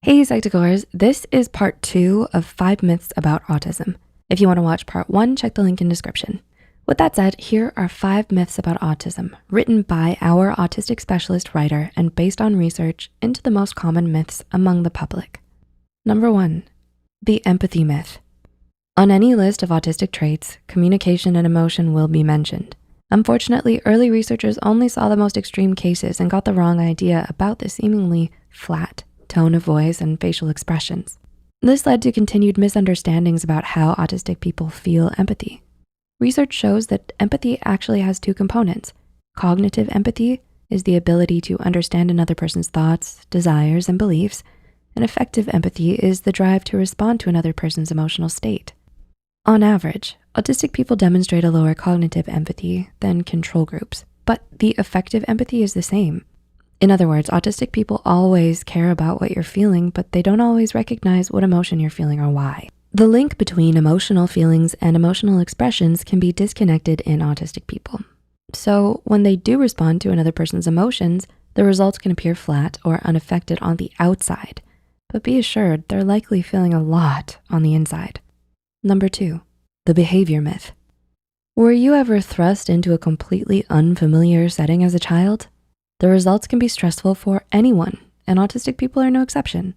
Hey Psych2Goers, this is part 2 of 5 myths about autism. If you wanna watch part 1, check the link in description. With that said, here are 5 myths about autism, written by our autistic specialist writer and based on research into the most common myths among the public. Number 1, the empathy myth. On any list of autistic traits, communication and emotion will be mentioned. Unfortunately, early researchers only saw the most extreme cases and got the wrong idea about the seemingly flat tone of voice and facial expressions. This led to continued misunderstandings about how autistic people feel empathy. Research shows that empathy actually has 2 components. Cognitive empathy is the ability to understand another person's thoughts, desires, and beliefs, and effective empathy is the drive to respond to another person's emotional state. On average, autistic people demonstrate a lower cognitive empathy than control groups, but the effective empathy is the same. In other words, autistic people always care about what you're feeling, but they don't always recognize what emotion you're feeling or why. The link between emotional feelings and emotional expressions can be disconnected in autistic people. So when they do respond to another person's emotions, the results can appear flat or unaffected on the outside, but be assured they're likely feeling a lot on the inside. Number 2, the behavior myth. Were you ever thrust into a completely unfamiliar setting as a child? The results can be stressful for anyone, and autistic people are no exception.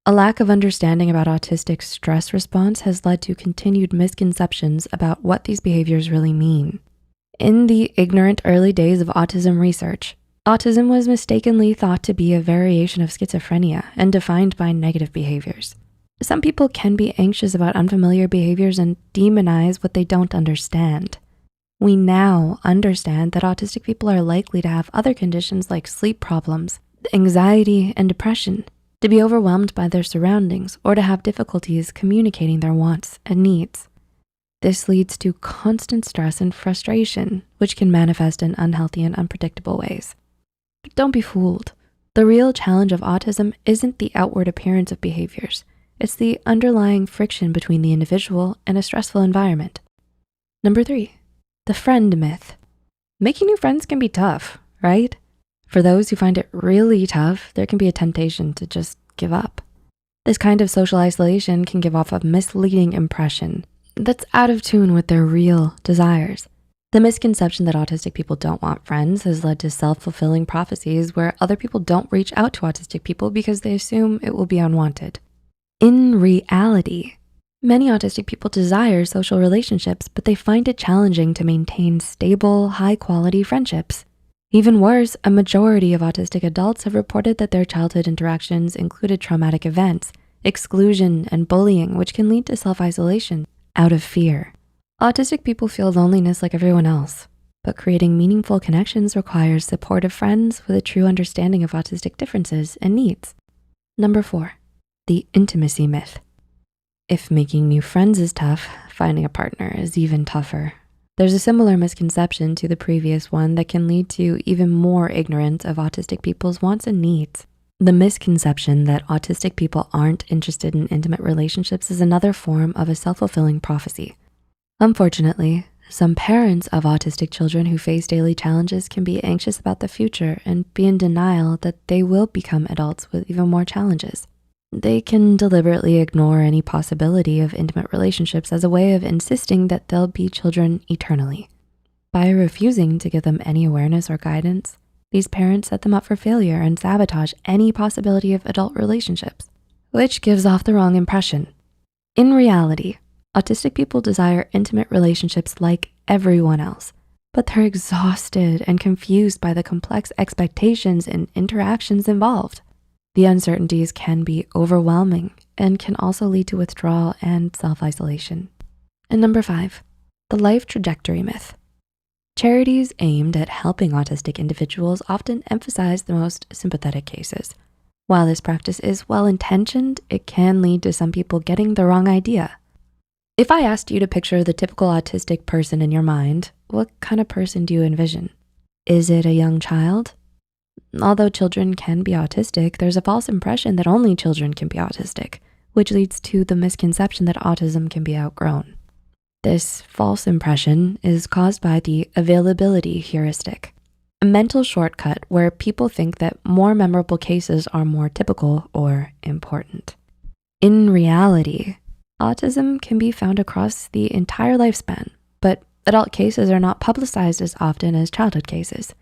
A lack of understanding about autistic stress response has led to continued misconceptions about what these behaviors really mean. In the ignorant early days of autism research, autism was mistakenly thought to be a variation of schizophrenia and defined by negative behaviors. Some people can be anxious about unfamiliar behaviors and demonize what they don't understand. We now understand that autistic people are likely to have other conditions like sleep problems, anxiety, and depression, to be overwhelmed by their surroundings, or to have difficulties communicating their wants and needs. This leads to constant stress and frustration, which can manifest in unhealthy and unpredictable ways. But don't be fooled. The real challenge of autism isn't the outward appearance of behaviors. It's the underlying friction between the individual and a stressful environment. Number 3, the friend myth. Making new friends can be tough, right? For those who find it really tough, there can be a temptation to just give up. This kind of social isolation can give off a misleading impression that's out of tune with their real desires. The misconception that autistic people don't want friends has led to self-fulfilling prophecies where other people don't reach out to autistic people because they assume it will be unwanted. In reality, many autistic people desire social relationships, but they find it challenging to maintain stable, high-quality friendships. Even worse, a majority of autistic adults have reported that their childhood interactions included traumatic events, exclusion, and bullying, which can lead to self-isolation out of fear. Autistic people feel loneliness like everyone else, but creating meaningful connections requires supportive friends with a true understanding of autistic differences and needs. Number 4, the intimacy myth. If making new friends is tough, finding a partner is even tougher. There's a similar misconception to the previous one that can lead to even more ignorance of autistic people's wants and needs. The misconception that autistic people aren't interested in intimate relationships is another form of a self-fulfilling prophecy. Unfortunately, some parents of autistic children who face daily challenges can be anxious about the future and be in denial that they will become adults with even more challenges. They can deliberately ignore any possibility of intimate relationships as a way of insisting that they'll be children eternally. By refusing to give them any awareness or guidance, these parents set them up for failure and sabotage any possibility of adult relationships, which gives off the wrong impression. In reality, autistic people desire intimate relationships like everyone else, but they're exhausted and confused by the complex expectations and interactions involved. The uncertainties can be overwhelming and can also lead to withdrawal and self-isolation. And number 5, the life trajectory myth. Charities aimed at helping autistic individuals often emphasize the most sympathetic cases. While this practice is well-intentioned, it can lead to some people getting the wrong idea. If I asked you to picture the typical autistic person in your mind, what kind of person do you envision? Is it a young child? Although children can be autistic, there's a false impression that only children can be autistic, which leads to the misconception that autism can be outgrown. This false impression is caused by the availability heuristic. a mental shortcut where people think that more memorable cases are more typical or important. In reality, autism can be found across the entire lifespan, but adult cases are not publicized as often as childhood cases.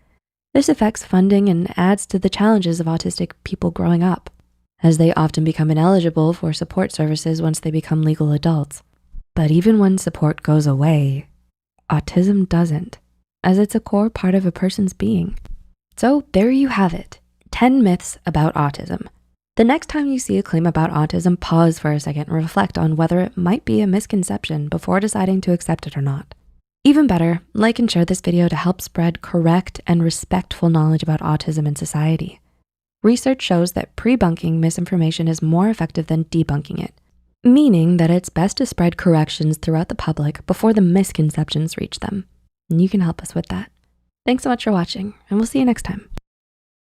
This affects funding and adds to the challenges of autistic people growing up, as they often become ineligible for support services once they become legal adults. But even when support goes away, autism doesn't, as it's a core part of a person's being. So there you have it, 10 myths about autism. The next time you see a claim about autism, pause for a second and reflect on whether it might be a misconception before deciding to accept it or not. Even better, like and share this video to help spread correct and respectful knowledge about autism in society. Research shows that pre-bunking misinformation is more effective than debunking it, meaning that it's best to spread corrections throughout the public before the misconceptions reach them. And you can help us with that. Thanks so much for watching, and we'll see you next time.